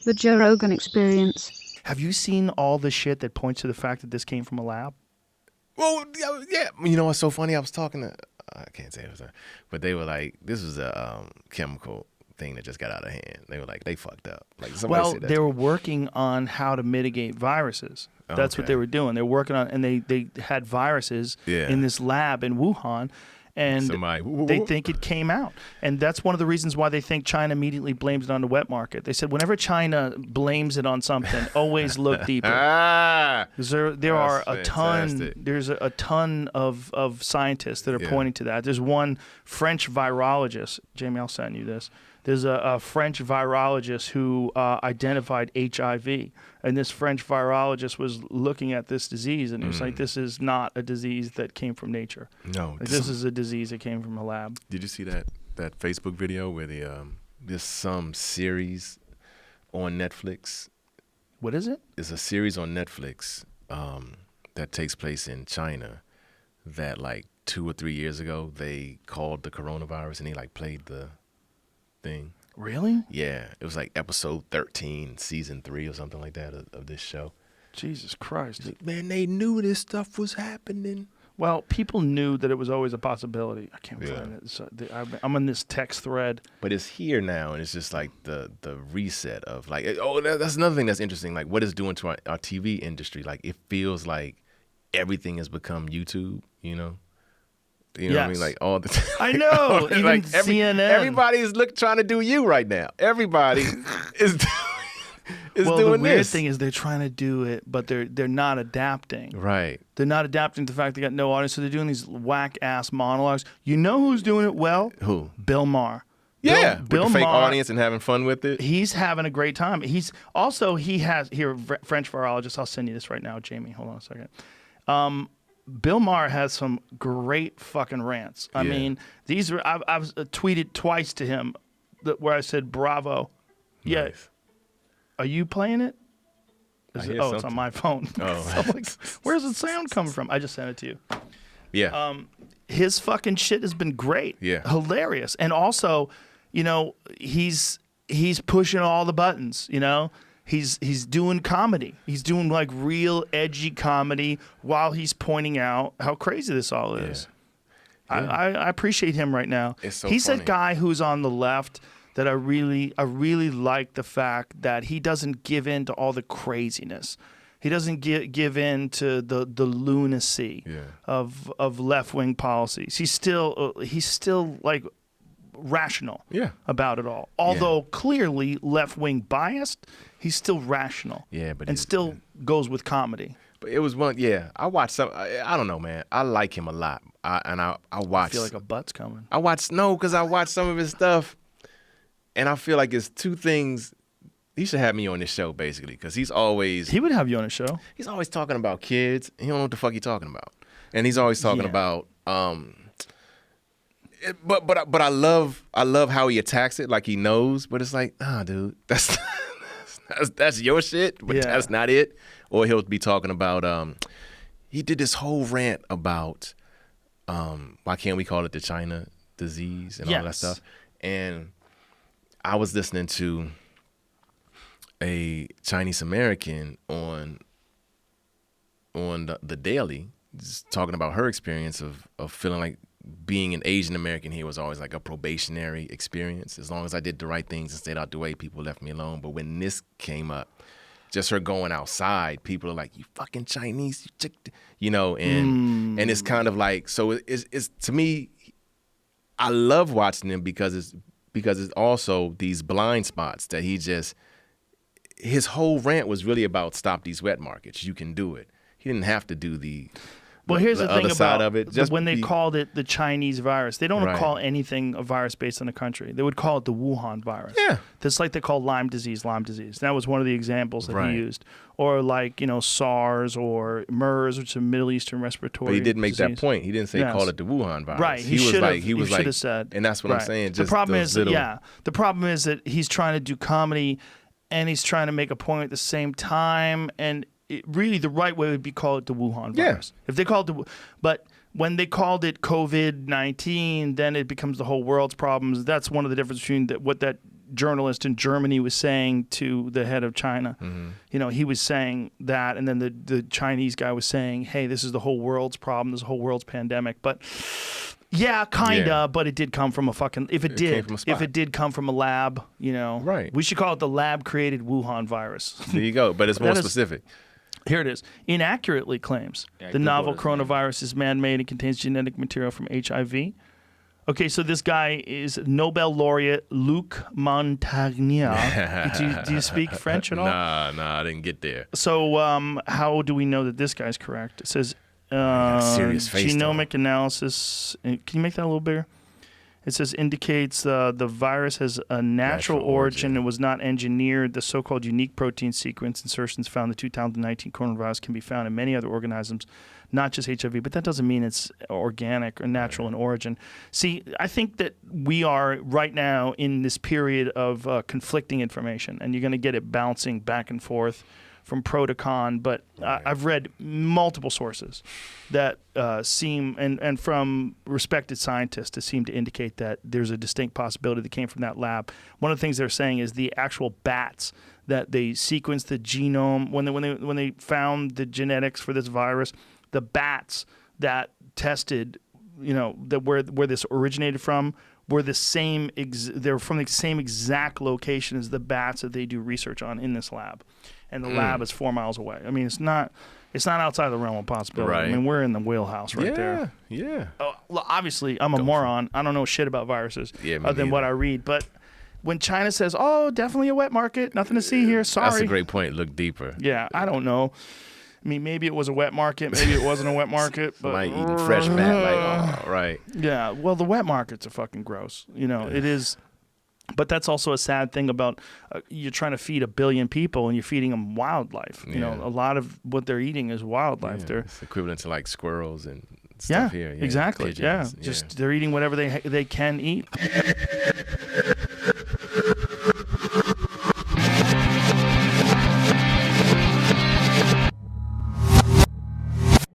The Joe Rogan Experience. Have you seen all the shit that points to the fact that this came from a lab? Well, yeah. You know what's so funny? I was talking to, I can't say it was, but they were like, this was a chemical thing that just got out of hand. They were like, they fucked up. Like somebody said that they to were me. working on how to mitigate viruses. That's what Okay. they were doing. They're working on, and they had viruses Yeah. in this lab in Wuhan, and Somebody, they think it came out. And that's one of the reasons why they think China immediately blames it on the wet market. They said whenever China blames it on something, always look deeper. Ah, 'Cause there are a That's ton. fantastic. There's a ton of scientists that are Yeah. pointing to that. There's one French virologist. Jamie, I'll send you this. There's a French virologist who identified HIV, and this French virologist was looking at this disease, and he was like, "This is not a disease that came from nature. no. Like, this is a disease that came from a lab." Did you see that Facebook video where there's some series on Netflix? What is it? It's a series on Netflix that takes place in China that like 2 or 3 years ago they called the coronavirus and they like played the thing. Really? Yeah, it was like episode 13, season 3 or something like that of this show. Jesus Christ. Man, they knew this stuff was happening. Well, people knew that it was always a possibility. I can't Yeah. find it. So I'm in this text thread. But it's here now, and it's just like the reset of like, that's another thing that's interesting. Like what it's doing to our TV industry. Like it feels like everything has become YouTube. You know what I mean? Yes. Like all the. I know. Even like CNN. Everybody's trying to do you right now. Everybody is Well, doing the weird this. thing is they're trying to do it, but they're not adapting. Right. They're not adapting to the fact they got no audience, so they're doing these whack-ass monologues. You know who's doing it well? Who? Bill Maher. Yeah. Bill with the fake Maher, audience and having fun with it. He's having a great time. He has here French virologist. I'll send you this right now, Jamie. Hold on a second. Bill Maher has some great fucking rants. I Yeah. mean, these are I've tweeted twice to him where I said bravo. Yeah. Nice. Are you playing it? I Is hear it? Oh, it's on something. my phone. Oh. So I'm like, where's the sound coming from? I just sent it to you. Yeah. His fucking shit has been great. Yeah. Hilarious. And also, you know, he's pushing all the buttons, you know? He's doing comedy. He's doing like real edgy comedy while he's pointing out how crazy this all is. Yeah. I appreciate him right now. It's so He's funny. a guy who's on the left that I really like the fact that he doesn't give in to all the craziness. He doesn't give in to the lunacy Yeah. of left-wing policies. He's still like rational about it all. Although clearly left-wing biased, he's still rational. Yeah, but and he's- still goes with comedy. But it was one. Yeah, I watched some. I don't know, man. I like him a lot. I I watched. feel like a butt's coming. I watched because I watched some of his stuff, and I feel like it's two things. He should have me on this show basically because he's always He would have you on a show. he's always talking about kids. He don't know what the fuck he's talking about, and he's always talking Yeah. about. But I love how he attacks it like he knows, but it's like, dude, that's your shit, but Yeah. that's not it. Or he'll be talking about he did this whole rant about why can't we call it the China disease and all that Yes. stuff. And I was listening to a Chinese American on the Daily, just talking about her experience of feeling like being an Asian American here was always like a probationary experience. As long as I did the right things and stayed out the way, people left me alone. But when this came up, just her going outside, people are like, "You fucking Chinese, you chick," and it's kind of like, so it's to me, I love watching him because it's also these blind spots that his whole rant was really about stop these wet markets. You can do it. He didn't have to do Well, here's the thing other side about of it. Just when they called it the Chinese virus, they don't Right. call anything a virus based on a country. They would call it the Wuhan virus. Yeah. That's like they call Lyme disease. That was one of the examples that Right. he used. Or like, SARS or MERS, which is a Middle Eastern respiratory But he didn't make that disease. point. He didn't say Yes. call it the Wuhan virus. Right. He was like, said. and that's what I'm Right. saying. Just the problem those is, little, the problem is that he's trying to do comedy, and he's trying to make a point at the same time. And really, the right way would be call it the Wuhan virus. If they called it, but when they called it COVID-19, then it becomes the whole world's problems. That's one of the differences between what that journalist in Germany was saying to the head of China. You know, he was saying that, and then the Chinese guy was saying, hey, this is the whole world's problem, this is the whole world's pandemic. But yeah, kinda, but it did come from a fucking, if it did come from a lab, you know. Right. We should call it the lab-created Wuhan virus. There you go, but it's more specific. Here it is. Inaccurately claims the novel coronavirus is man-made and contains genetic material from HIV. Okay, so this guy is Nobel laureate Luc Montagnier. Do you speak French at all? Nah, I didn't get there. So how do we know that this guy's correct? It says serious face, genomic analysis. Can you make that a little bigger? It says indicates the virus has a natural origin and was not engineered. The so-called unique protein sequence insertions found in the 2019 coronavirus can be found in many other organisms, not just HIV, but that doesn't mean it's organic or natural in origin. See, I think that we are right now in this period of conflicting information, and you're going to get it bouncing back and forth from pro to con, but I've read multiple sources that seem, and from respected scientists, to seem to indicate that there's a distinct possibility that came from that lab. One of the things they're saying is the actual bats that they sequenced the genome, when they found the genetics for this virus, the bats that tested, you know, that where this originated from, were the same. They're from the same exact location as the bats that they do research on in this lab, and the lab is 4 miles away. I mean, it's not outside the realm of possibility. Right. I mean, we're in the wheelhouse right there. Yeah. Well, obviously, I'm a moron. I don't know shit about viruses other than what I read. But when China says, "Oh, definitely a wet market, nothing to see here," sorry. That's a great point. Look deeper. Yeah, I don't know. I mean, maybe it was a wet market, maybe it wasn't a wet market. But Somebody eating fresh bat, right. Yeah, well, the wet markets are fucking gross. You know, it is. But that's also a sad thing about you're trying to feed 1 billion people and you're feeding them wildlife. You know, a lot of what they're eating is wildlife. It's equivalent to like squirrels and stuff here. Exactly. Pigeons. Just they're eating whatever they can eat.